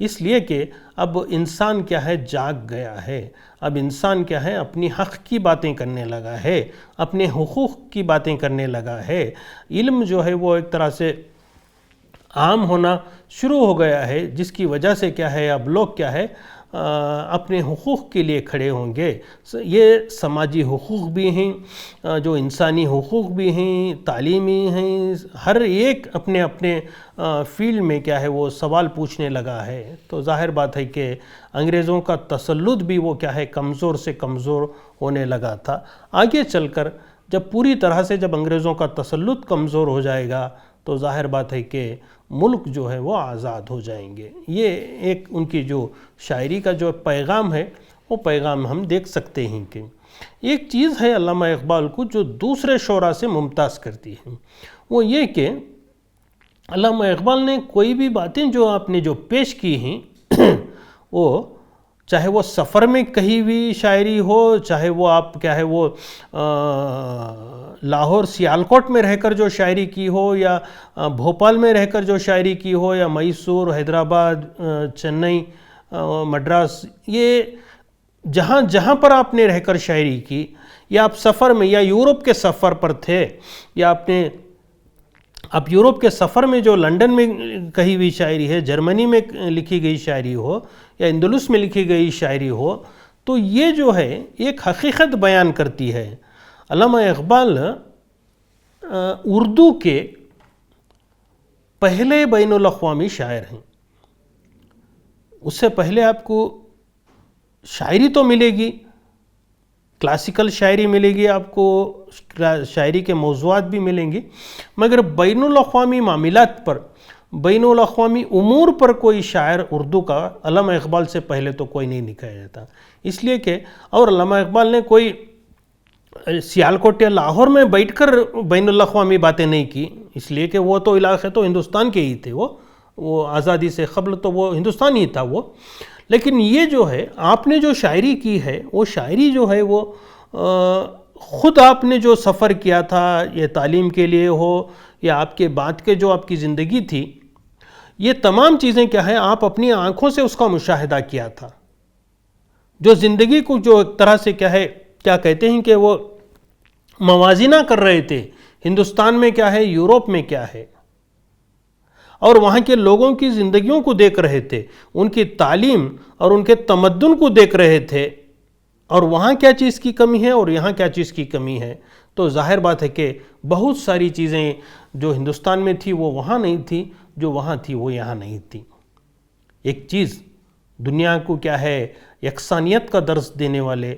اس لیے کہ اب انسان کیا ہے جاگ گیا ہے، اب انسان کیا ہے اپنی حق کی باتیں کرنے لگا ہے، اپنے حقوق کی باتیں کرنے لگا ہے، علم جو ہے وہ ایک طرح سے عام ہونا شروع ہو گیا ہے، جس کی وجہ سے کیا ہے اب لوگ کیا ہے اپنے حقوق کے لیے کھڑے ہوں گے۔ یہ سماجی حقوق بھی ہیں، جو انسانی حقوق بھی ہیں، تعلیمی ہیں، ہر ایک اپنے اپنے فیلڈ میں کیا ہے وہ سوال پوچھنے لگا ہے۔ تو ظاہر بات ہے کہ انگریزوں کا تسلط بھی وہ کیا ہے کمزور سے کمزور ہونے لگا تھا۔ آگے چل کر جب پوری طرح سے جب انگریزوں کا تسلط کمزور ہو جائے گا تو ظاہر بات ہے کہ ملک جو ہے وہ آزاد ہو جائیں گے۔ یہ ایک ان کی جو شاعری کا جو پیغام ہے وہ پیغام ہم دیکھ سکتے ہیں کہ ایک چیز ہے علامہ اقبال کو جو دوسرے شعراء سے ممتاز کرتی ہے، وہ یہ کہ علامہ اقبال نے کوئی بھی باتیں جو آپ نے جو پیش کی ہیں وہ چاہے وہ سفر میں کہیں بھی شاعری ہو، چاہے وہ آپ کیا ہے وہ لاہور سیالکوٹ میں رہ کر جو شاعری کی ہو، یا بھوپال میں رہ کر جو شاعری کی ہو، یا میسور، حیدرآباد، چنئی، مدراس، یہ جہاں جہاں پر آپ نے رہ کر شاعری کی، یا آپ سفر میں یا یورپ کے سفر پر تھے، یا آپ یورپ کے سفر میں جو لنڈن میں کہی ہوئی شاعری ہے، جرمنی میں لکھی گئی شاعری ہو، یا اندلس میں لکھی گئی شاعری ہو، تو یہ جو ہے ایک حقیقت بیان کرتی ہے۔ علامہ اقبال اردو کے پہلے بین الاقوامی شاعر ہیں۔ اس سے پہلے آپ کو شاعری تو ملے گی، کلاسیکل شاعری ملے گی، آپ کو شاعری کے موضوعات بھی ملیں گے، مگر بین الاقوامی معاملات پر، بین الاقوامی امور پر کوئی شاعر اردو کا علامہ اقبال سے پہلے تو کوئی نہیں لکھا جاتا۔ اس لیے کہ اور علامہ اقبال نے کوئی سیالکوٹ یا لاہور میں بیٹھ کر بین الاقوامی باتیں نہیں کی، اس لیے کہ وہ تو علاقے تو ہندوستان کے ہی تھے، وہ آزادی سے قبل تو وہ ہندوستان ہی تھا وہ۔ لیکن یہ جو ہے آپ نے جو شاعری کی ہے، وہ شاعری جو ہے وہ خود آپ نے جو سفر کیا تھا، یہ تعلیم کے لیے ہو یا آپ کے بعد کے جو آپ کی زندگی تھی، یہ تمام چیزیں کیا ہے آپ اپنی آنکھوں سے اس کا مشاہدہ کیا تھا۔ جو زندگی کو جو ایک طرح سے کیا کہتے ہیں کہ وہ موازنہ کر رہے تھے، ہندوستان میں کیا ہے، یورپ میں کیا ہے، اور وہاں کے لوگوں کی زندگیوں کو دیکھ رہے تھے، ان کی تعلیم اور ان کے تمدن کو دیکھ رہے تھے، اور وہاں کیا چیز کی کمی ہے اور یہاں کیا چیز کی کمی ہے۔ تو ظاہر بات ہے کہ بہت ساری چیزیں جو ہندوستان میں تھی وہ وہاں نہیں تھی، جو وہاں تھی وہ یہاں نہیں تھی۔ ایک چیز دنیا کو کیا ہے یکسانیت کا درس دینے والے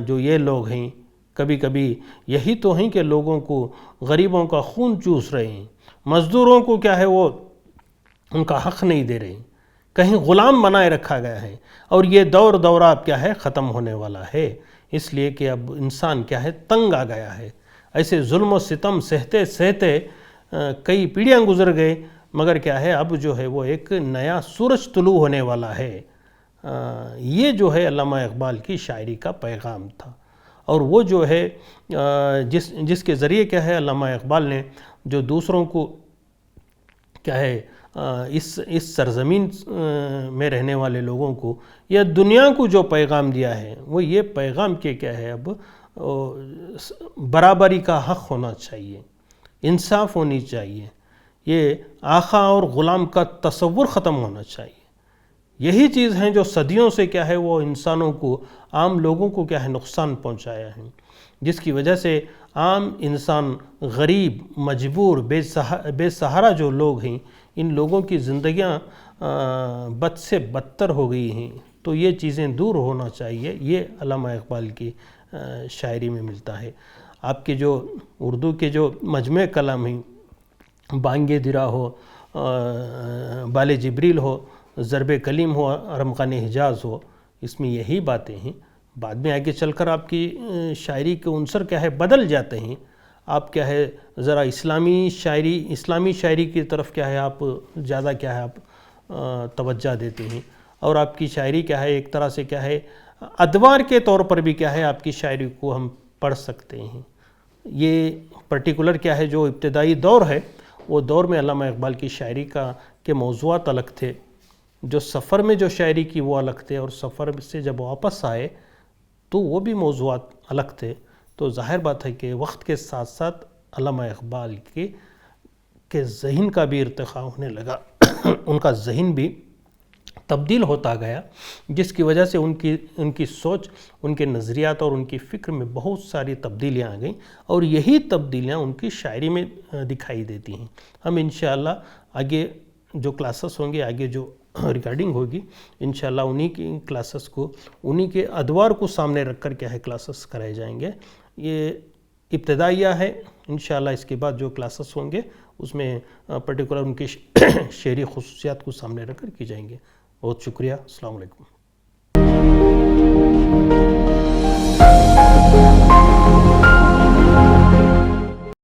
جو یہ لوگ ہیں، کبھی کبھی یہی تو ہیں کہ لوگوں کو، غریبوں کا خون چوس رہے ہیں، مزدوروں کو کیا ہے وہ ان کا حق نہیں دے رہے ہیں، کہیں غلام بنائے رکھا گیا ہے، اور یہ دورہ اب کیا ہے ختم ہونے والا ہے۔ اس لیے کہ اب انسان کیا ہے تنگ آ گیا ہے۔ ایسے ظلم و ستم سہتے سہتے کئی پیڑھیاں گزر گئے، مگر کیا ہے اب جو ہے وہ ایک نیا سورج طلوع ہونے والا ہے۔ یہ جو ہے علامہ اقبال کی شاعری کا پیغام تھا، اور وہ جو ہے جس کے ذریعے کیا ہے علامہ اقبال نے جو دوسروں کو کیا ہے اس سرزمین میں رہنے والے لوگوں کو یا دنیا کو جو پیغام دیا ہے، وہ یہ پیغام کہ کیا ہے اب برابری کا حق ہونا چاہیے، انصاف ہونی چاہیے، یہ آقا اور غلام کا تصور ختم ہونا چاہیے۔ یہی چیز ہیں جو صدیوں سے کیا ہے وہ انسانوں کو، عام لوگوں کو کیا ہے نقصان پہنچایا ہے، جس کی وجہ سے عام انسان، غریب، مجبور، بے سہارا جو لوگ ہیں، ان لوگوں کی زندگیاں بد سے بدتر ہو گئی ہیں۔ تو یہ چیزیں دور ہونا چاہیے، یہ علامہ اقبال کی شاعری میں ملتا ہے۔ آپ کے جو اردو کے جو مجمع کلام ہیں، بانگ درا ہو، بال جبریل ہو، ضرب کلیم ہو، ارمغان حجاز ہو، اس میں یہی باتیں ہیں۔ بعد میں آگے چل کر آپ کی شاعری کے عنصر کیا ہے بدل جاتے ہیں، آپ کیا ہے ذرا اسلامی شاعری کی طرف کیا ہے آپ زیادہ کیا ہے آپ توجہ دیتے ہیں، اور آپ کی شاعری کیا ہے ایک طرح سے کیا ہے ادوار کے طور پر بھی کیا ہے آپ کی شاعری کو ہم پڑھ سکتے ہیں۔ یہ پرٹیکولر کیا ہے جو ابتدائی دور ہے، وہ دور میں علامہ اقبال کی شاعری کے موضوعات الگ تھے، جو سفر میں جو شاعری کی وہ الگ تھے اور سفر سے جب واپس آئے تو وہ بھی موضوعات الگ تھے. تو ظاہر بات ہے کہ وقت کے ساتھ ساتھ علامہ اقبال کے ذہن کا بھی ارتقاء ہونے لگا. ان کا ذہن بھی تبدیل ہوتا گیا، جس کی وجہ سے ان کی سوچ، ان کے نظریات اور ان کی فکر میں بہت ساری تبدیلیاں آ گئیں، اور یہی تبدیلیاں ان کی شاعری میں دکھائی دیتی ہیں. ہم انشاءاللہ آگے جو کلاسز ہوں گے، آگے جو ریکارڈنگ ہوگی، انشاءاللہ انہی کی کلاسز کو، انہی کے ادوار کو سامنے رکھ کر کیا ہے کلاسز کرائے جائیں گے. یہ ابتدائیہ ہے. انشاءاللہ اس کے بعد جو کلاسز ہوں گے اس میں پرٹیکولر ان کی شعری خصوصیات کو سامنے رکھ کر کی جائیں گے. بہت شکریہ. السلام علیکم.